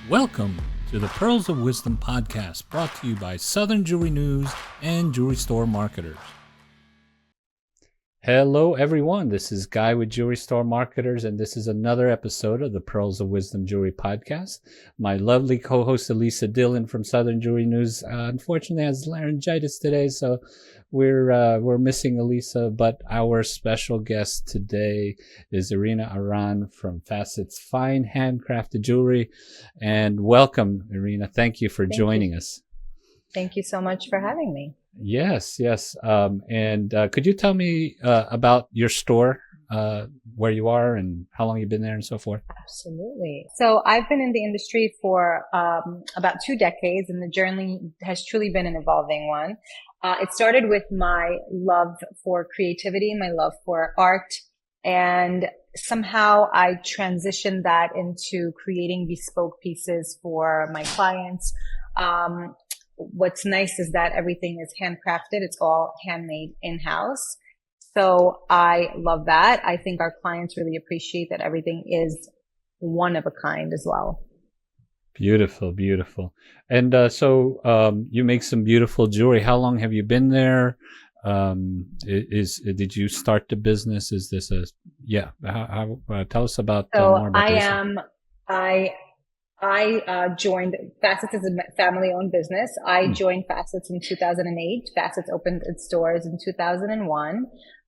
Welcome to the Pearls of Wisdom podcast, brought to you by Southern Jewelry News and Jewelry Store Marketers. Hello, everyone. This is Guy with Jewelry Store Marketers, and this is another episode of the Pearls of Wisdom Jewelry podcast. My lovely co-host, Elisa Dillon from Southern Jewelry News, unfortunately has laryngitis today, so we're missing Elisa, but our special guest today is Irina Aran from Facets Fine Handcrafted Jewelry. And welcome, Irina. Thank you for joining us. Thank you so much for having me. Yes. And could you tell me about your store, where you are and how long you've been there and so forth? Absolutely. So I've been in the industry for about 2 decades, and the journey has truly been an evolving one. It started with my love for creativity, my love for art, and somehow I transitioned that into creating bespoke pieces for my clients. What's nice is that everything is handcrafted. It's all handmade in-house. So I love that. I think our clients really appreciate that everything is one of a kind as well. Beautiful. And so you make some beautiful jewelry. How long have you been there? Did you start the business? Is this tell us about more about this. I joined Facets as a family-owned business. I joined Facets in 2008. Facets opened its doors in 2001.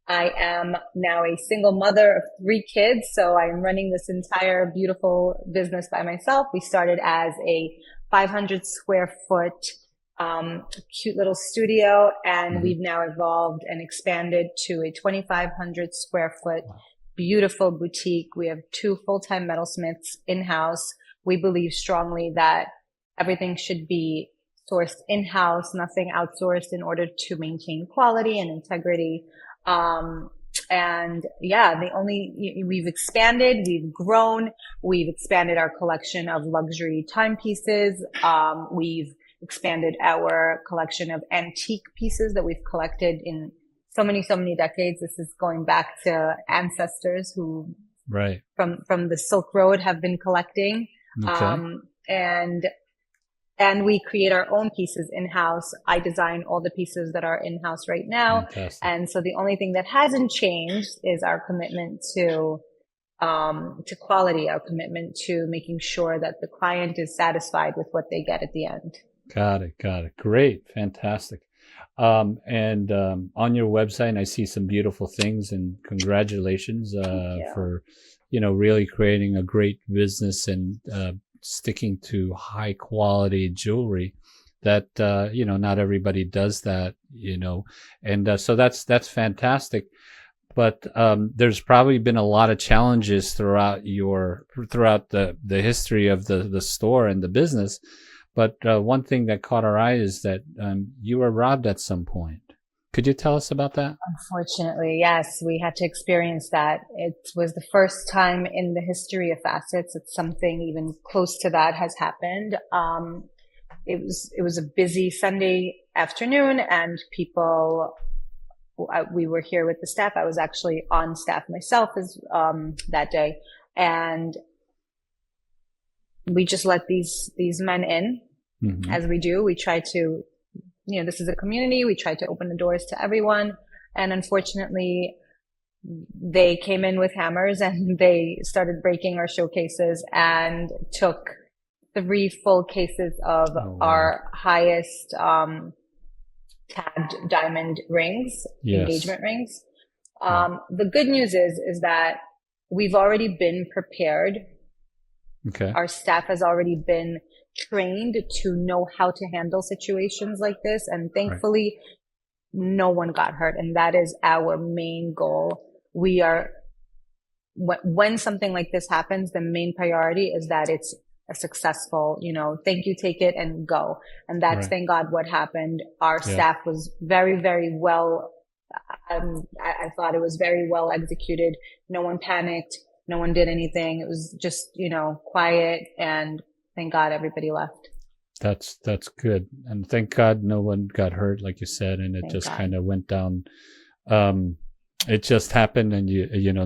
I am now a single mother of 3 kids, so I am running this entire beautiful business by myself. We started as a 500 square foot cute little studio, and we've now evolved and expanded to a 2,500 square foot beautiful boutique. We have 2 full-time metalsmiths in-house. We believe strongly that everything should be sourced in-house, nothing outsourced, in order to maintain quality and integrity. We've expanded, we've grown, we've expanded our collection of luxury timepieces. We've expanded our collection of antique pieces that we've collected in so many decades. This is going back to ancestors who, from the Silk Road, have been collecting. Okay. And we create our own pieces in-house. I design all the pieces that are in-house right now. Fantastic. And so the only thing that hasn't changed is our commitment to quality, our commitment to making sure that the client is satisfied with what they get at the end. Got it. Great. Fantastic. On your website, I see some beautiful things, and congratulations for really creating a great business and sticking to high quality jewelry that not everybody does that, and so that's fantastic. But there's probably been a lot of challenges throughout the history of the store and the business. But one thing that caught our eye is that you were robbed at some point. Could you tell us about that? Unfortunately, yes, we had to experience that. It was the first time in the history of Facets that something even close to that has happened. It was a busy Sunday afternoon, and we were here with the staff. I was actually on staff myself that day, and we just let these men in, as we do. We try to, this is a community. We try to open the doors to everyone. And unfortunately, they came in with hammers and they started breaking our showcases and took 3 full cases of our highest tagged diamond rings, engagement rings. The good news is that we've already been prepared. Okay. Our staff has already been trained to know how to handle situations like this. And thankfully, no one got hurt. And that is our main goal. When something like this happens, the main priority is that it's a successful, thank you, take it and go. And that's, thank God, what happened. Our staff was very, very well. I thought it was very well executed. No one panicked. No one did anything. It was just, quiet, and thank God everybody left. That's good. And thank God no one got hurt, like you said, and it just kind of went down. It just happened, and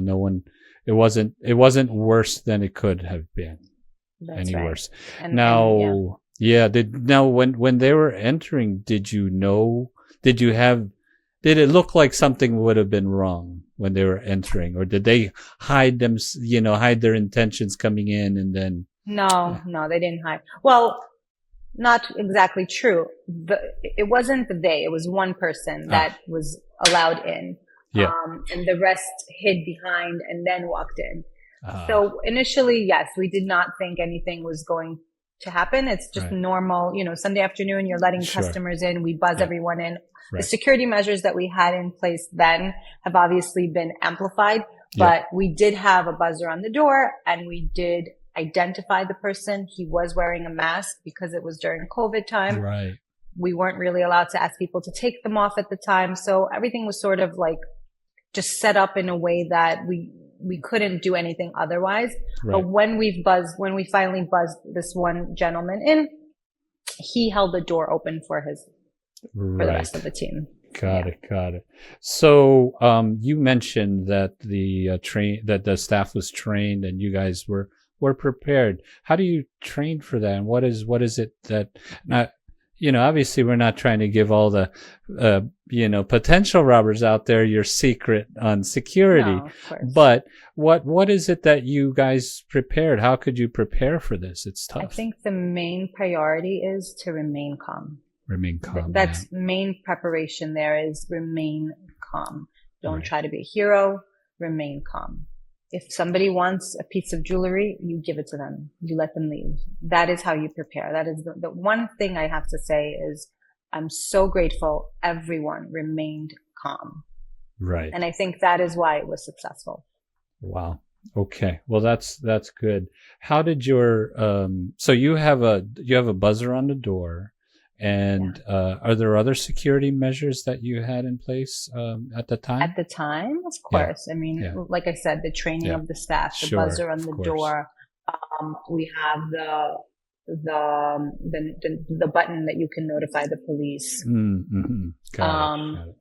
no one, it wasn't worse than it could have been. That's any right. worse. And Now, yeah, when they were entering, did you know, did you have, did it look like something would have been wrong when they were entering, or did they hide them, hide their intentions coming in and then? no, no, they didn't hide. Well, not exactly true. It wasn't they, it was one person that was allowed in. Yeah. And the rest hid behind and then walked in. Ah, So initially, yes, we did not think anything was going to happen. It's just right. normal, Sunday afternoon, you're letting Sure. customers in. We buzz everyone in. Right. The security measures that we had in place then have obviously been amplified, but we did have a buzzer on the door and we did identify the person. He was wearing a mask because it was during COVID time. Right. We weren't really allowed to ask people to take them off at the time. So everything was sort of like just set up in a way that we couldn't do anything otherwise. Right. But when we finally buzzed this one gentleman in, he held the door open for the rest of the team. Got it. So, you mentioned that the staff was trained and you guys were prepared. How do you train for that? And what is it that, obviously we're not trying to give all the, potential robbers out there your secret on security, No, of course. but what is it that you guys prepared? How could you prepare for this? It's tough. I think the main priority is to remain calm. Remain calm. That's main preparation there is remain calm. Don't try to be a hero. Remain calm. If somebody wants a piece of jewelry, you give it to them. You let them leave. That is how you prepare. That is the one thing I have to say is I'm so grateful everyone remained calm. Right. And I think that is why it was successful. Wow. Okay. Well, that's good. How did your, so you have a buzzer on the door. And are there other security measures that you had in place at the time? At the time, of course. I mean, like I said, the training of the staff, the buzzer on the door. We have the button that you can notify the police. Mm-hmm. Got it.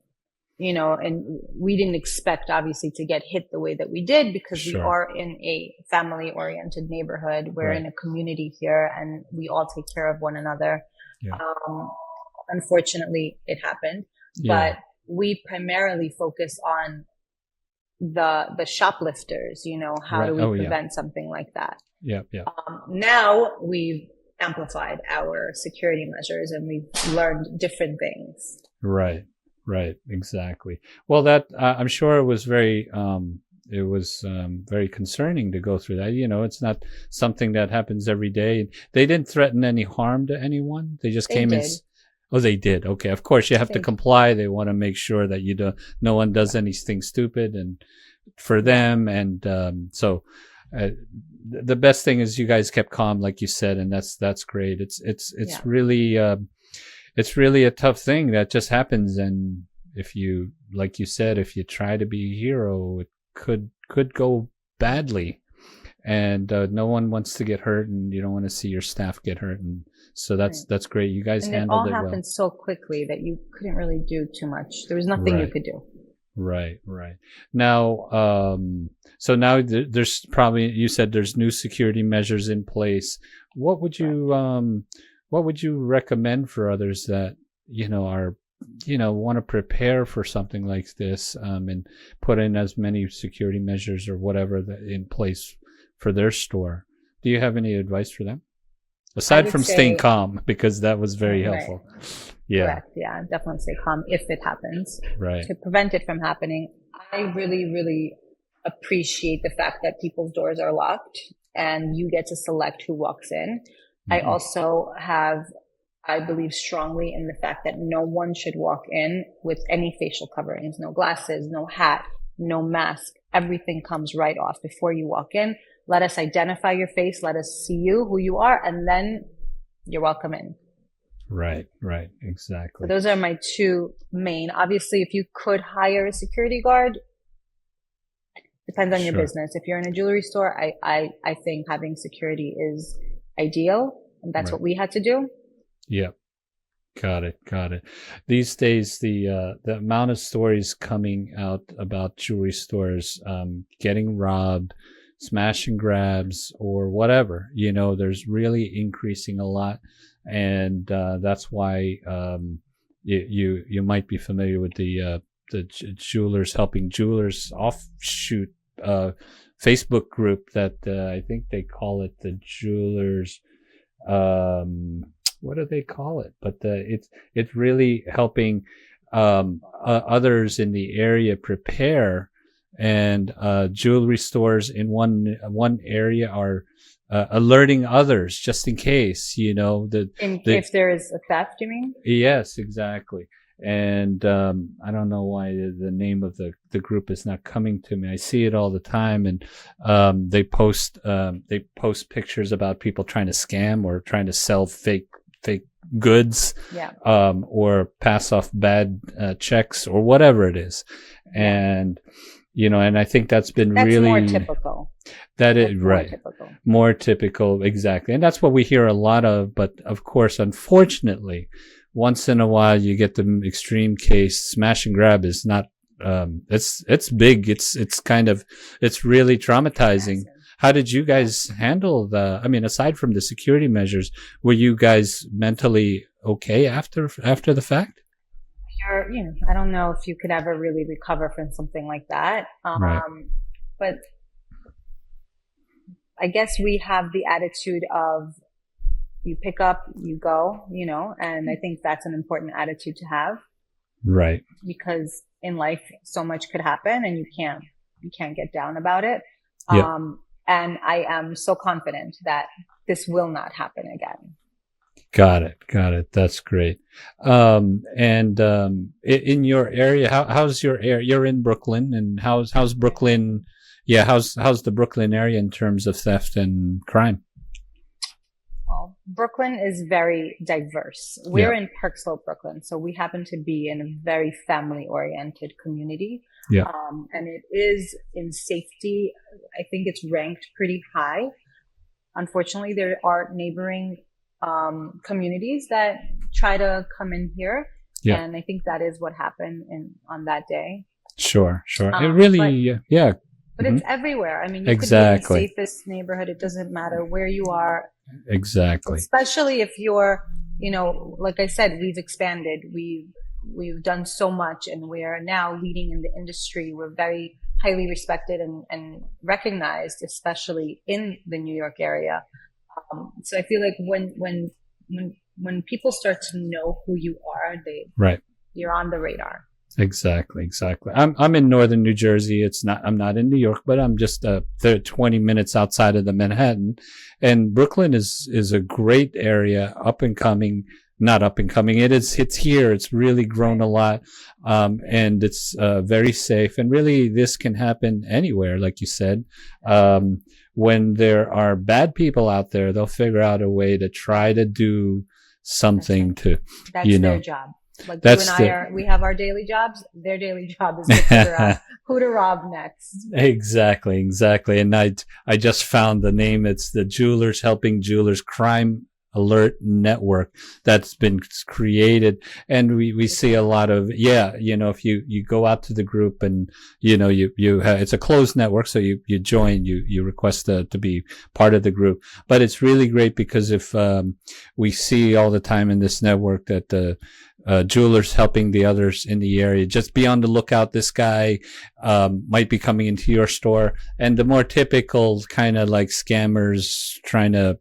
And we didn't expect, obviously, to get hit the way that we did because we are in a family-oriented neighborhood. We're in a community here, and we all take care of one another. Yeah. Unfortunately, it happened, but we primarily focus on the shoplifters. How do we prevent something like that? Yeah. Now we've amplified our security measures and we've learned different things. Right. Exactly. Well, that I'm sure it was very. It was very concerning to go through that. It's not something that happens every day. They didn't threaten any harm to anyone. They just came in. Oh, they did. Okay. Of course, you have to comply. They want to make sure that no one does anything stupid and for them. And so the best thing is you guys kept calm, like you said, and that's great. It's really a tough thing that just happens. And if you, like you said, if you try to be a hero, it could go badly, and no one wants to get hurt, and you don't want to see your staff get hurt, and so that's great. You guys handled it well. It all happened so quickly that you couldn't really do too much. There was nothing you could do. Right. Now, so now there's probably, you said there's new security measures in place. What would you recommend for others that are want to prepare for something like this, and put in as many security measures or whatever in place for their store? Do you have any advice for them? Aside from staying calm, because that was very helpful. Yeah. Correct. Yeah, definitely stay calm if it happens. Right. To prevent it from happening, I really, really appreciate the fact that people's doors are locked and you get to select who walks in. Mm-hmm. I also I believe strongly in the fact that no one should walk in with any facial coverings, no glasses, no hat, no mask. Everything comes right off before you walk in. Let us identify your face. Let us see you, who you are, and then you're welcome in. Right. Exactly. So those are my two main. Obviously, if you could hire a security guard, depends on your business. If you're in a jewelry store, I think having security is ideal, and that's what we had to do. Yep. Got it. These days, the amount of stories coming out about jewelry stores getting robbed, smash and grabs or whatever. There's really increasing a lot, and that's why you might be familiar with the Jewelers Helping Jewelers offshoot Facebook group that I think they call it the Jewelers. What do they call it? But it's really helping others in the area prepare, and jewelry stores in one area are alerting others just in case, if there is a theft, you mean? Yes, exactly. And I don't know why the name of the group is not coming to me. I see it all the time, and they post pictures about people trying to scam or trying to sell fake goods, or pass off bad checks or whatever it is, and and I think that's really more typical. More typical, exactly, and that's what we hear a lot of. But of course, unfortunately, once in a while you get the extreme case. Smash and grab is not. It's big. It's really traumatizing. How did you guys handle aside from the security measures, were you guys mentally okay after the fact? I don't know if you could ever really recover from something like that. Right. But I guess we have the attitude of you pick up, you go, and I think that's an important attitude to have. Right. Because in life, so much could happen and you can't get down about it. Yeah. And I am so confident that this will not happen again. Got it. That's great. And in your area, how's your area? You're in Brooklyn, and how's Brooklyn? Yeah, how's the Brooklyn area in terms of theft and crime? Well, Brooklyn is very diverse. We're in Park Slope, Brooklyn, so we happen to be in a very family-oriented community. Yeah. And it is in safety. I think it's ranked pretty high. Unfortunately, there are neighboring communities that try to come in here. Yeah. And I think that is what happened on that day. Sure. It really, But it's everywhere. I mean, you could be in the safest neighborhood. It doesn't matter where you are. Exactly. Especially if you're, like I said, we've expanded. We've done so much, and we are now leading in the industry. We're very highly respected and recognized, especially in the New York area. So I feel like when people start to know who you are, you're on the radar. Exactly. I'm in northern New Jersey. I'm not in New York, but I'm just 20 minutes outside of the Manhattan, and Brooklyn is a great area, up and coming. Not up and coming. It's here. It's really grown a lot. And it's very safe, and really this can happen anywhere, like you said. When there are bad people out there, they'll figure out a way to try to do something that's their job. Like you and I we have our daily jobs. Their daily job is to figure out who to rob next. Exactly. And I just found the name. It's the Jewelers Helping Jewelers Crime Alert Network that's been created, and we see a lot of if you go out to the group, and it's a closed network, so you join, you request to be part of the group. But it's really great because if we see all the time in this network that the jewelers helping the others in the area, just be on the lookout. This guy might be coming into your store, and the more typical kind of like scammers trying to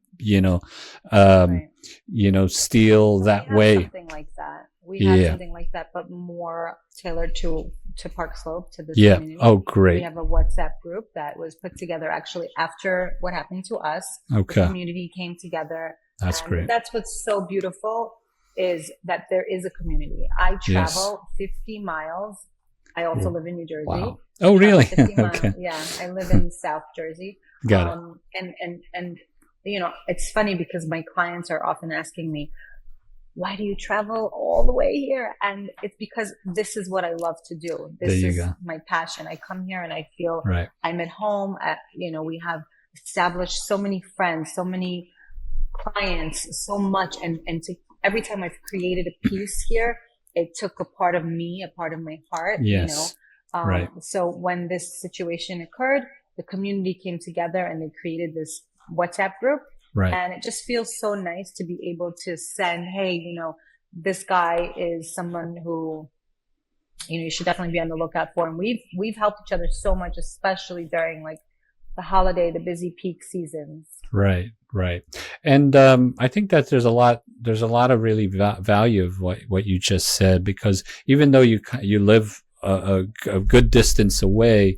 steal that way. Something like that. We have something like that, but more tailored to Park Slope, to this community. Oh, great. We have a WhatsApp group that was put together actually after what happened to us. Okay. The community came together. That's great. That's what's so beautiful, is that there is a community. I travel 50 miles. I also live in New Jersey. Wow. Oh, really? Okay. Yeah, I live in South Jersey. Got it. And it's funny because my clients are often asking me, why do you travel all the way here? And it's because this is what I love to do. This is my passion. I come here and I feel I'm at home. We have established so many friends, so many clients, so much. And every time I've created a piece here, it took a part of me, a part of my heart, Yes. So when this situation occurred, the community came together and they created this WhatsApp group. Right. And it just feels so nice to be able to send, hey, this guy is someone who, you should definitely be on the lookout for. And we've helped each other so much, especially during like the holiday, the busy peak seasons. Right. And I think that there's a lot of really value of what you just said, because even though you live a good distance away,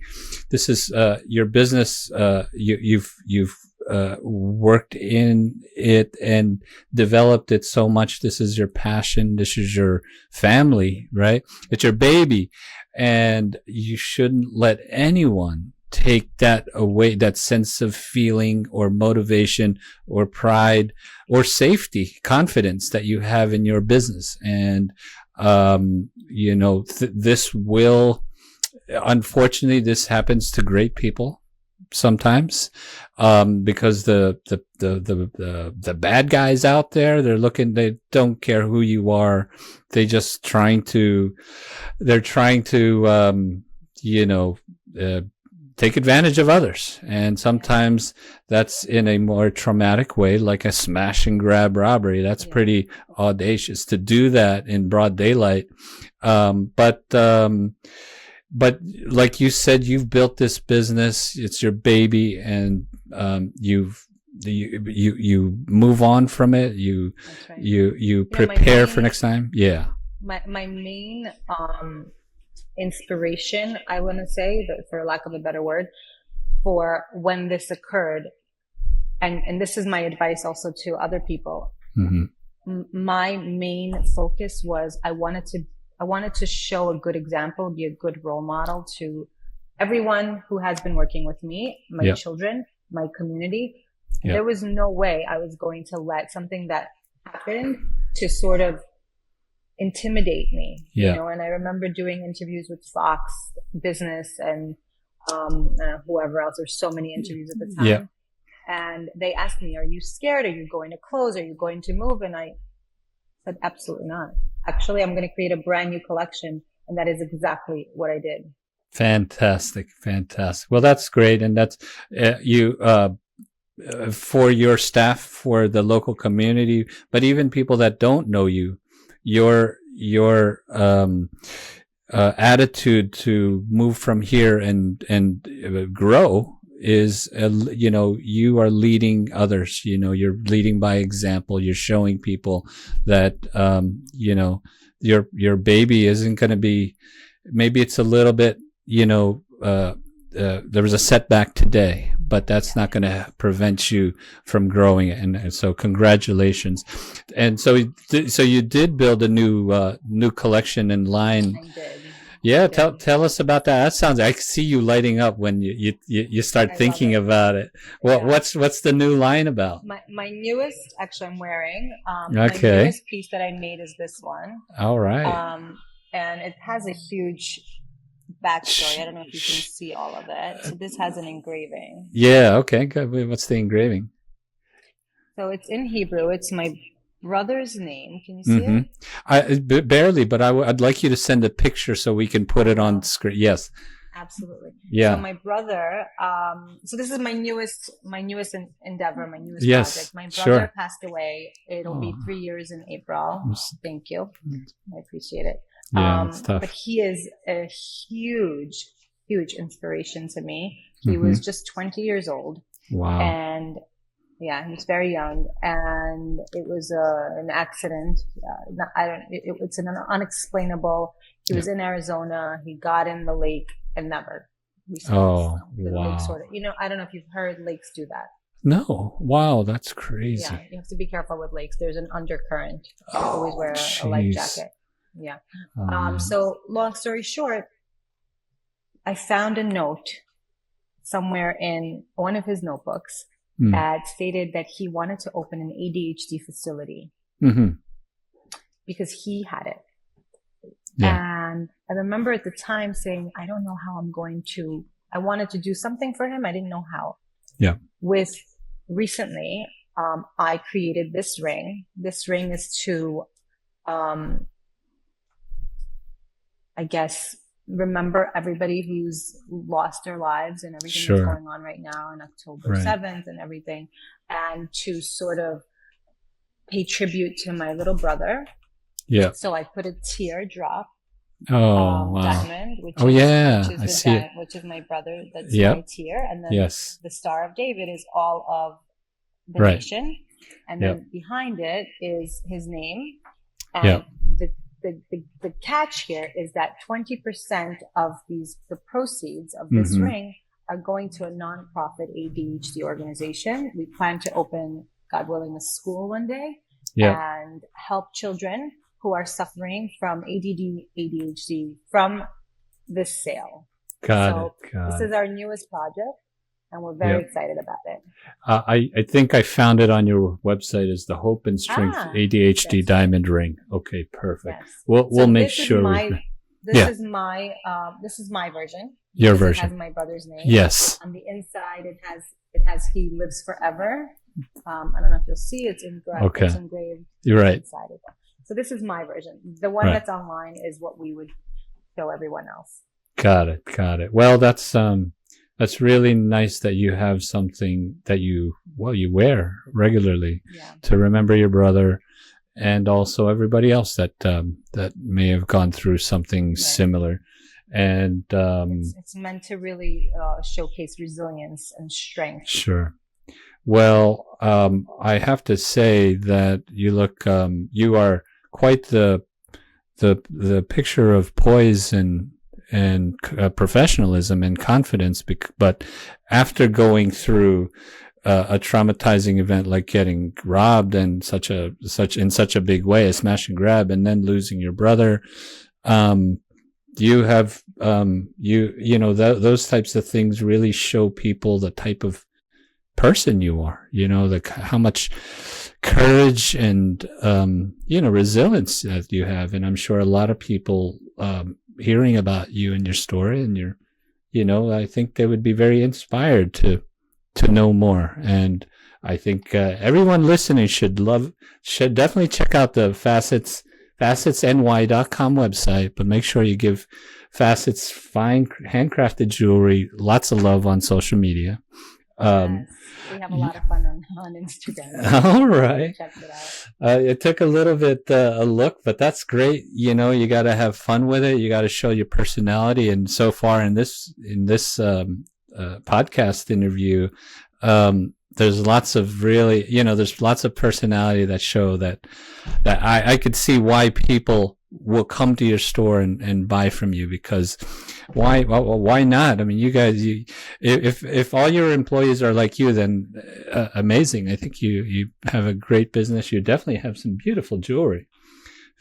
this is your business. You've worked in it and developed it so much. This is your passion. This is your family, right? It's your baby, and you shouldn't let anyone take that away, that sense of feeling or motivation or pride or safety, confidence that you have in your business. And, this will, unfortunately, this happens to great people sometimes, because the bad guys out there, they don't care who you are. They're trying to, take advantage of others. And sometimes that's in a more traumatic way, like a smash and grab robbery. That's pretty audacious to do that in broad daylight. But like you said, you've built this business. It's your baby, and you move on from it. You prepare for next time. Yeah. My main inspiration, I want to say, but for lack of a better word, for when this occurred, and this is my advice also to other people. Mm-hmm. My main focus was I wanted to show a good example, be a good role model to everyone who has been working with me, my children, my community. There was no way I was going to let something that happened to sort of intimidate me, and I remember doing interviews with Fox Business and whoever else. There's so many interviews at the time. And they asked me, are you scared? Are you going to close? Are you going to move? And I said, absolutely not. Actually, I'm going to create a brand new collection. And that is exactly what I did. Fantastic. Well, that's great. And that's for your staff, for the local community, but even people that don't know you, your attitude to move from here and grow is, you are leading others. You're leading by example. You're showing people that, your baby isn't going to be, maybe it's a little bit, there was a setback today, but that's not going to prevent you from growing. And so congratulations. And so you did build a new collection and line. I did. Yeah. Tell us about that. That sounds, I see you lighting up when you start thinking about it. What's the new line about? My newest, actually I'm wearing, okay. My newest piece that I made is this one. All right. And it has a huge backstory. I don't know if you can see all of it. So this has an engraving. Yeah. Okay. Good. What's the engraving? So it's in Hebrew. It's my brother's name. Can you see it? Barely, but I'd like you to send a picture so we can put it on screen. Yes. Absolutely. Yeah. So my brother, so this is my newest endeavor, my newest project. My brother passed away. It'll be 3 years in April. Thank you. I appreciate it. Yeah, it's tough. But he is a huge, huge inspiration to me. He was just 20 years old. Wow. And he was very young, and it was an accident. It's an unexplainable. He was in Arizona. He got in the lake and never. Wow. Lake sort of, I don't know if you've heard lakes do that. No. Wow, that's crazy. Yeah, you have to be careful with lakes. There's an undercurrent. You always wear a life jacket. Yeah. So long story short, I found a note somewhere in one of his notebooks that stated that he wanted to open an ADHD facility because he had it. Yeah. And I remember at the time saying, I don't know how I wanted to do something for him. I didn't know how. Yeah. Recently, I created this ring. This ring is to, I guess, remember everybody who's lost their lives and everything Sure. that's going on right now on October Right. 7th and everything, and to sort of pay tribute to my little brother. Yeah. So I put a teardrop Wow. diamond, which is my brother. That's my tear, and then the Star of David is all of the nation, and then behind it is his name. And the catch here is that 20% of the proceeds of this ring are going to a nonprofit ADHD organization. We plan to open, God willing, a school one day and help children who are suffering from ADD, ADHD from this sale. Got it. This is our newest project, and we're very excited about it. I think I found it on your website as the Hope and Strength ADHD Diamond Ring. Okay, perfect. Yes. We'll make sure. This is my version. Your version. It has my brother's name. Yes. On the inside, it has He Lives Forever. I don't know if you'll see it's engraved. Okay. It's engraved. You're right. Inside of it. So this is my version. The one that's online is what we would show everyone else. Got it. Well, that's really nice that you have something that you wear regularly to remember your brother and also everybody else that may have gone through something similar. And it's meant to really showcase resilience and strength. Sure. Well, I have to say that you look, you are quite the picture of poise and professionalism and confidence. But after going through a traumatizing event like getting robbed and in such a big way, a smash and grab, and then losing your brother, you have those types of things really show people the type of person you are, how much courage and resilience that you have. And I'm sure a lot of people hearing about you and your story and I think they would be very inspired to know more. And I think everyone listening should definitely check out the FacetsNY.com website, but make sure you give Facets fine handcrafted jewelry lots of love on social media. Yes, we have a lot of fun on Instagram. All right. Check it out. It took a little bit a look, but that's great. You got to have fun with it. You got to show your personality. And so far in this podcast interview, there's lots of really, there's lots of personality that show that I could see why people will come to your store and buy from you, because why not? I mean, you guys, if all your employees are like you, then amazing. I think you have a great business. You definitely have some beautiful jewelry.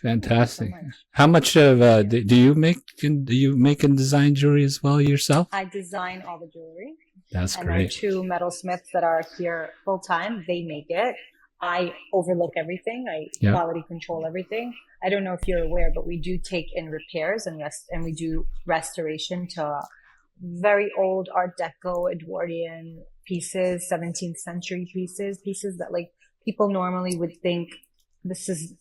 Fantastic. So how much of do you make and design jewelry as well yourself? I design all the jewelry. That's and great. Our two metalsmiths that are here full time, they make it. I overlook everything. I quality control everything. I don't know if you're aware, but we do take in repairs and we do restoration to very old Art Deco, Edwardian pieces, 17th century pieces that like people normally would think this is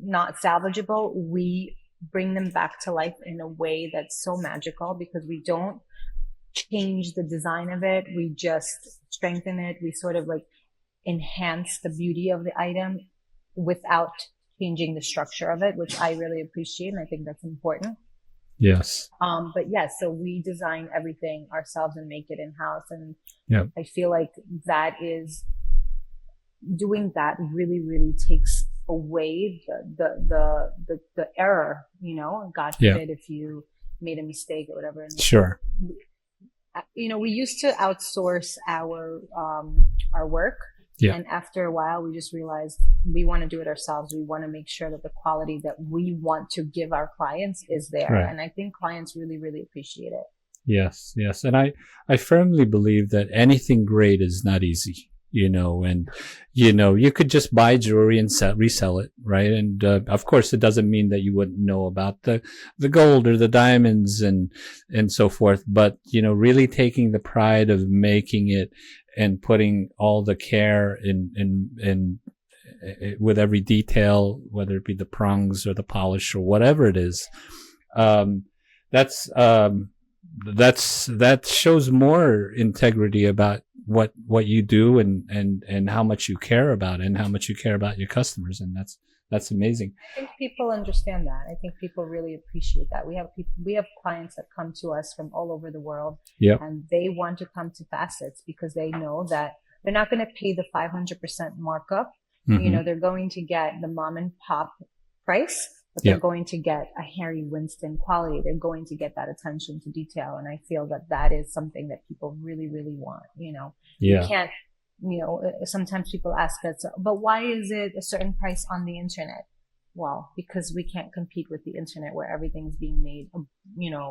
not salvageable. We bring them back to life in a way that's so magical because we don't change the design of it. We just strengthen it. We sort of like enhance the beauty of the item without changing the structure of it, which I really appreciate. And I think that's important. Yes. But yes, so we design everything ourselves and make it in-house. And I feel like doing that really, really takes away the error, God forbid if you made a mistake or whatever. And sure. We used to outsource our work. Yeah. And after a while, we just realized we want to do it ourselves. We want to make sure that the quality that we want to give our clients is there. Right. And I think clients really, really appreciate it. Yes. And I firmly believe that anything great is not easy, and, you could just buy jewelry and resell it. Right. And, of course, it doesn't mean that you wouldn't know about the gold or the diamonds and so forth. But, really taking the pride of making it and putting all the care in with every detail, whether it be the prongs or the polish or whatever it is. that shows more integrity about what you do, and how much you care about it, and how much you care about your customers, and that's amazing. I think people understand that. I think people really appreciate that. We have clients that come to us from all over the world, Yep. and they want to come to Facets because they know that they're not going to pay the 500% markup. Mm-hmm. They're going to get the mom and pop price, but they're going to get a Harry Winston quality. They're going to get that attention to detail. And I feel that that is something that people really, really want. You can't, sometimes people ask us, but why is it a certain price on the internet? Well, because we can't compete with the internet where everything's being made,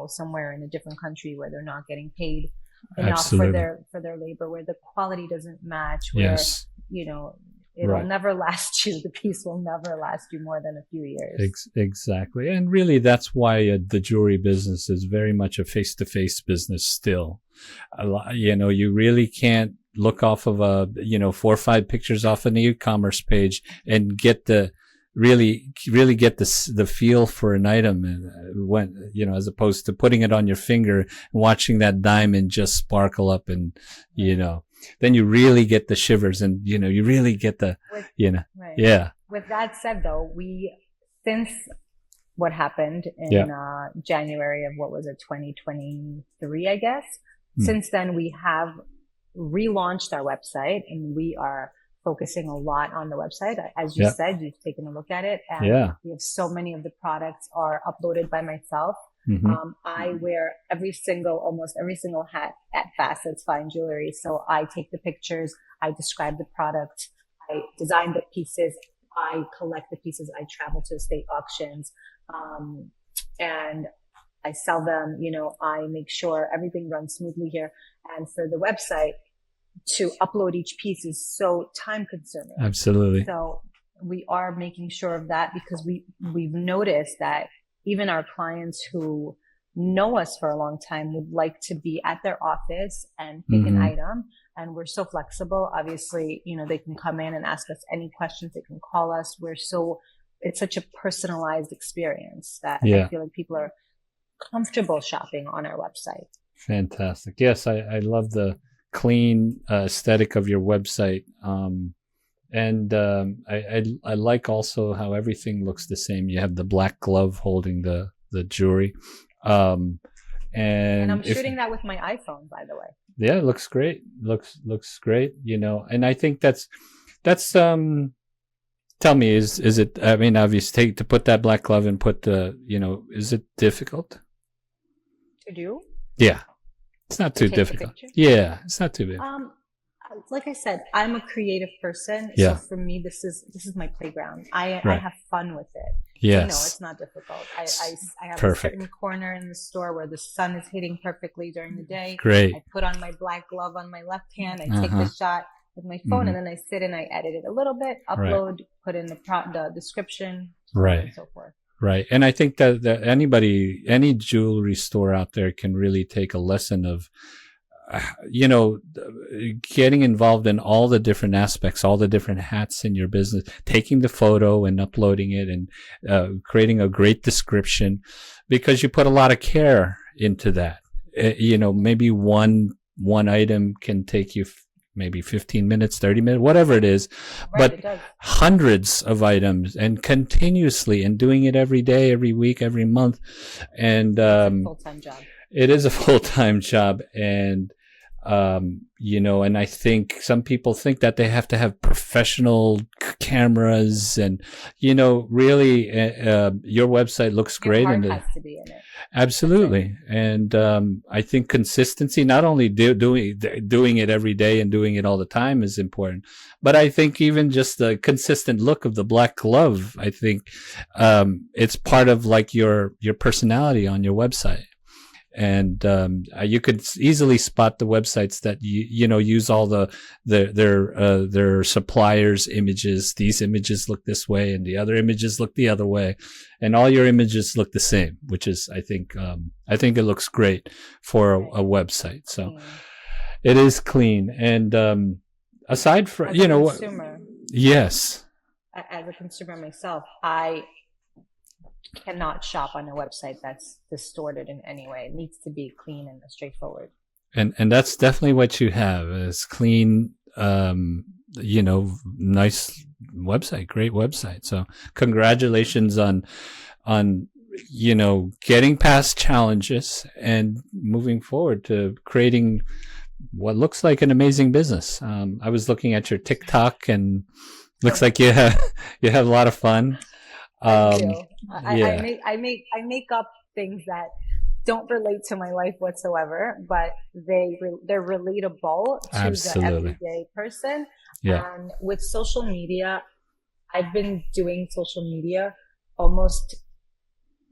somewhere in a different country where they're not getting paid enough for their labor, where the quality doesn't match, where, it'll never last you. The piece will never last you more than a few years. Exactly. And really, that's why the jewelry business is very much a face-to-face business still. You really can't look off of 4 or 5 pictures off an e-commerce page and get really get the feel for an item, and when as opposed to putting it on your finger and watching that diamond just sparkle up, and then you really get the shivers, and you really get the right. Yeah. With that said, though, since what happened in January of 2023, I guess. Since then, we have relaunched our website, and we are focusing a lot on the website. As you said, you've taken a look at it, and we have so many of the products are uploaded by myself. Mm-hmm. I wear almost every single hat at Facets Fine Jewelry. So I take the pictures, I describe the product, I design the pieces, I collect the pieces, I travel to state auctions, and I sell them. I make sure everything runs smoothly here. And for the website, to upload each piece is so time consuming. Absolutely. So we are making sure of that, because we've noticed that even our clients who know us for a long time would like to be at their office and pick an item. And we're so flexible. Obviously, they can come in and ask us any questions. They can call us. It's such a personalized experience that I feel like people are comfortable shopping on our website. Fantastic. Yes, I love the clean aesthetic of your website. And I like also how everything looks the same. You have the black glove holding the jewelry. And I'm shooting that with my iPhone, by the way. Yeah, it looks great. Looks great, and I think that's tell me, is it, I mean, obviously to put that black glove and put the, is it difficult to do? Yeah. It's not too difficult. Yeah, it's not too big. Like I said, I'm a creative person. Yeah. So for me, this is my playground. I have fun with it. Yes. So no, it's not difficult. I have a certain corner in the store where the sun is hitting perfectly during the day. Great. I put on my black glove on my left hand. I take the shot with my phone, and then I sit and I edit it a little bit, upload, put in the description, and so forth. Right. And I think that any jewelry store out there can really take a lesson of, getting involved in all the different aspects, all the different hats in your business, taking the photo and uploading it, and creating a great description, because you put a lot of care into that. Maybe one item can take you maybe 15 minutes, 30 minutes, whatever it is, but hundreds of items, and continuously, and doing it every day, every week, every month. And, it's a full-time job. It is a full-time job. And, and I think some people think that they have to have professional cameras, and, really, your website looks great. And has to be in it. Absolutely. And I think consistency, not only doing it every day and doing it all the time, is important, but I think even just the consistent look of the black glove, I think it's part of like your personality on your website. And you could easily spot the websites that use all their suppliers' images. These images look this way, and the other images look the other way, and all your images look the same. Which is, I think it looks great for a website. So it is clean. And aside from consumer, yes, as a consumer myself, I cannot shop on a website that's distorted in any way. It needs to be clean and straightforward. And that's definitely what you have, is clean, nice website, great website. So congratulations on getting past challenges and moving forward to creating what looks like an amazing business. I was looking at your TikTok, and looks like you have a lot of fun. I do. I make up things that don't relate to my life whatsoever, but they're relatable to Absolutely. the everyday person. Yeah. And with social media, I've been doing social media almost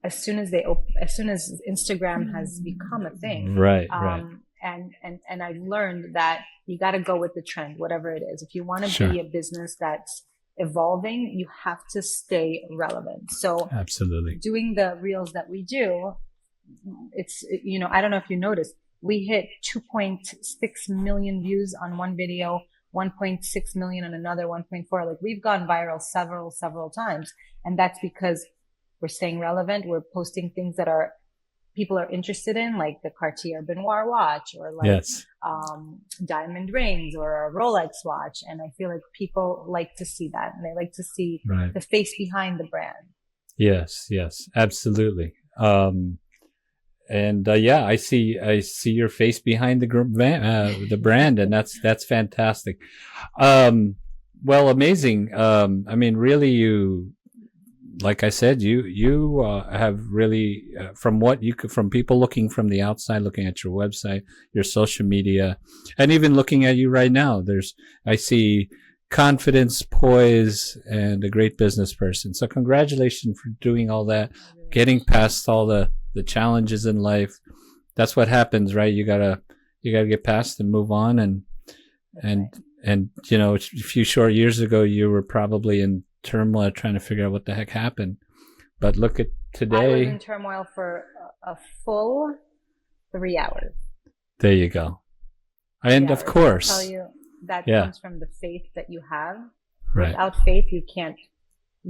as soon as Instagram has become a thing. Right. And I've learned that you got to go with the trend, whatever it is. If you want to be a business that's evolving, you have to stay relevant. So absolutely, doing the reels that we do, it's, I don't know if you noticed, we hit 2.6 million views on one video, 1.6 million on another, 1.4. Like, we've gone viral several times. And that's because we're staying relevant. We're posting things that people are interested in, like the Cartier Benoit watch, or like diamond rings, or a Rolex watch. And I feel like people like to see that, and they like to see the face behind the brand. Yes, absolutely. I see your face behind the brand, and that's fantastic. Well, amazing. I mean, really, like I said, you have really, from people looking from the outside, looking at your website, your social media, and even looking at you right now, I see confidence, poise, and a great business person. So congratulations for doing all that, getting past all the challenges in life. That's what happens, right? You gotta get past and move on. And a few short years ago, you were probably in turmoil trying to figure out what the heck happened. But look at today. I was in turmoil for a full 3 hours. There you go. And of course, I'll tell you, that comes from the faith that you have. Right. Without faith, you can't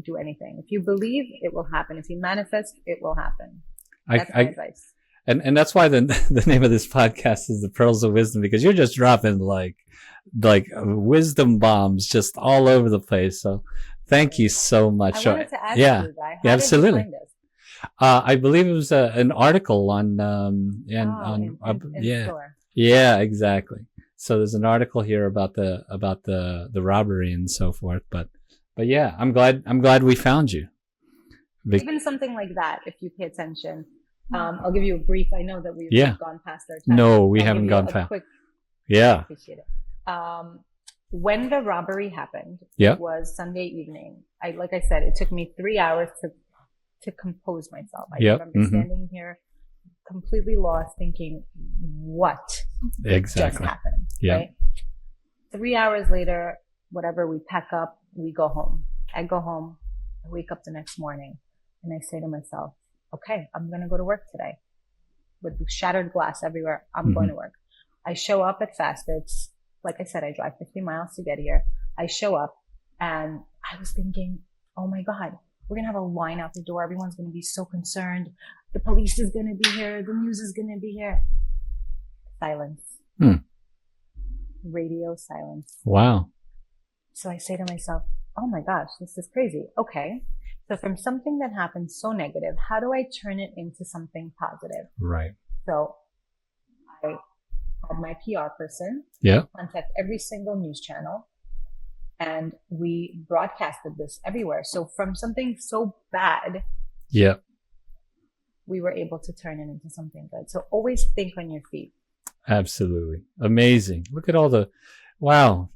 do anything. If you believe, it will happen. If you manifest, it will happen. That's my advice. And that's why the name of this podcast is The Pearls of Wisdom, because you're just dropping like wisdom bombs just all over the place. So thank you so much. I wanted to ask you, Guy, how absolutely. Did you find us? I believe it was an article on store. Yeah, exactly. So there's an article here about the robbery and so forth. But yeah, I'm glad we found you. Even something like that, if you pay attention. I'll give you a brief. I know that we've gone past our time. No, we haven't gone past. I appreciate it. When the robbery happened, it was Sunday evening. Like I said, it took me 3 hours to compose myself. I remember standing here completely lost, thinking, what just happened? Yeah. Right? 3 hours later, whatever, we pack up, we go home. I go home, I wake up the next morning, and I say to myself, okay, I'm going to go to work today with shattered glass everywhere. I'm going to work. I show up at Facets. Like I said, I drive 50 miles to get here. I show up, and I was thinking, oh my God, we're going to have a line out the door. Everyone's going to be so concerned. The police is going to be here. The news is going to be here. Silence. Radio silence. Wow. So I say to myself, oh my gosh, this is crazy. Okay. So from something that happened so negative, how do I turn it into something positive? Right. So I had my PR person contact every single news channel, and we broadcasted this everywhere. So from something so bad, we were able to turn it into something good. So always think on your feet. Absolutely. Amazing. Look at all the... Wow.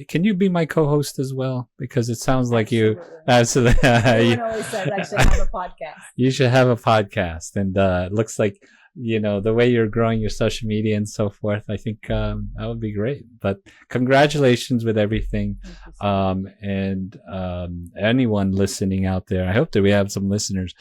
Can you be my co-host as well? Because it sounds like you... Absolutely. Everyone always says I should have a podcast. You should have a podcast. And it looks like, the way you're growing your social media and so forth, I think that would be great. But congratulations with everything. And anyone listening out there, I hope that we have some listeners.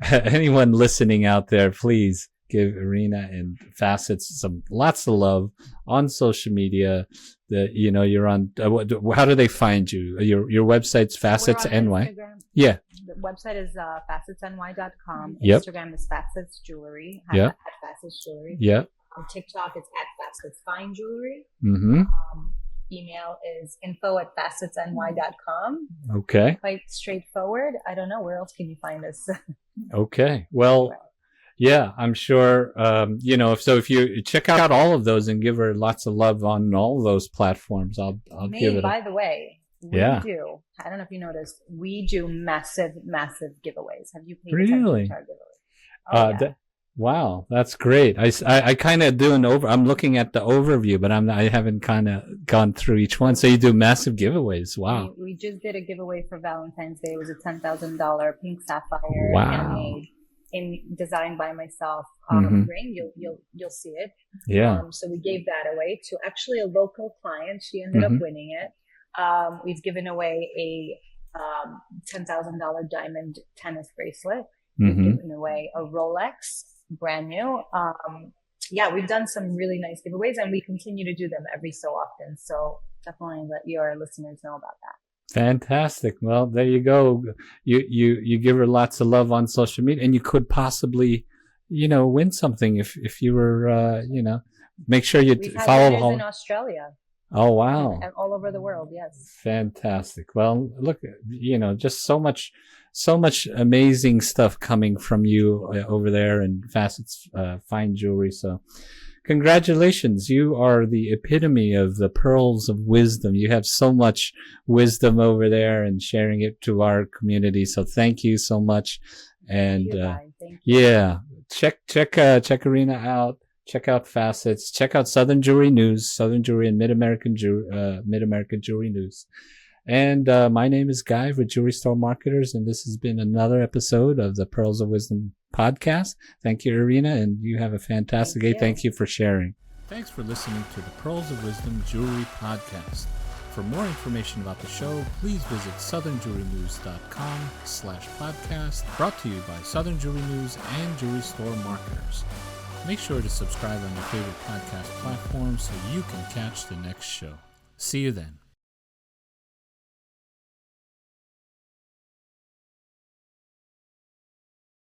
Anyone listening out there, please give Irina and Facets lots of love on social media. You're on. How do they find you? Your website's Facets NY. Instagram. Yeah, website is facetsny.com. Yep. Instagram is Facets Jewelry. Yep. At Facets Jewelry. Yep. On TikTok, it's at Facets Fine Jewelry. Mm-hmm. Email is info@facetsny.com. Okay. Quite straightforward. I don't know. Where else can you find us? Okay. Well, yeah, I'm sure, if you check out all of those and give her lots of love on all those platforms, I'll give it by the way, we do. I don't know if you noticed, we do massive, massive giveaways. Have you paid attention to our giveaways? Wow, that's great. I kind of do I'm looking at the overview, but I haven't kind of gone through each one. So you do massive giveaways. Wow. We just did a giveaway for Valentine's Day. It was a $10,000 pink sapphire handmade, designed by myself ring. You'll see it. Yeah. So we gave that away to actually a local client. She ended up winning it. We've given away a $10,000 diamond tennis bracelet. We've given away a Rolex, brand new. We've done some really nice giveaways, and we continue to do them every so often. So definitely let your listeners know about that. Fantastic. Well, there you go. You give her lots of love on social media, and you could possibly, win something if you were, make sure you follow winners in Australia. Oh, wow. And all over the world. Yes. Fantastic. Well, look, just so much amazing stuff coming from you over there and Facets Fine Jewelry. So congratulations. You are the epitome of the pearls of wisdom. You have so much wisdom over there and sharing it to our community. So thank you so much. And thank you. Check Irina out. Check out Facets. Check out Southern Jewelry News, Southern Jewelry and Mid-American Jewelry News. And my name is Guy with Jewelry Store Marketers, and this has been another episode of the Pearls of Wisdom podcast. Thank you, Irina, and you have a fantastic day. Thank you for sharing. Thanks for listening to the Pearls of Wisdom Jewelry podcast. For more information about the show, please visit southernjewelrynews.com/podcast, brought to you by Southern Jewelry News and Jewelry Store Marketers. Make sure to subscribe on your favorite podcast platform so you can catch the next show. See you then.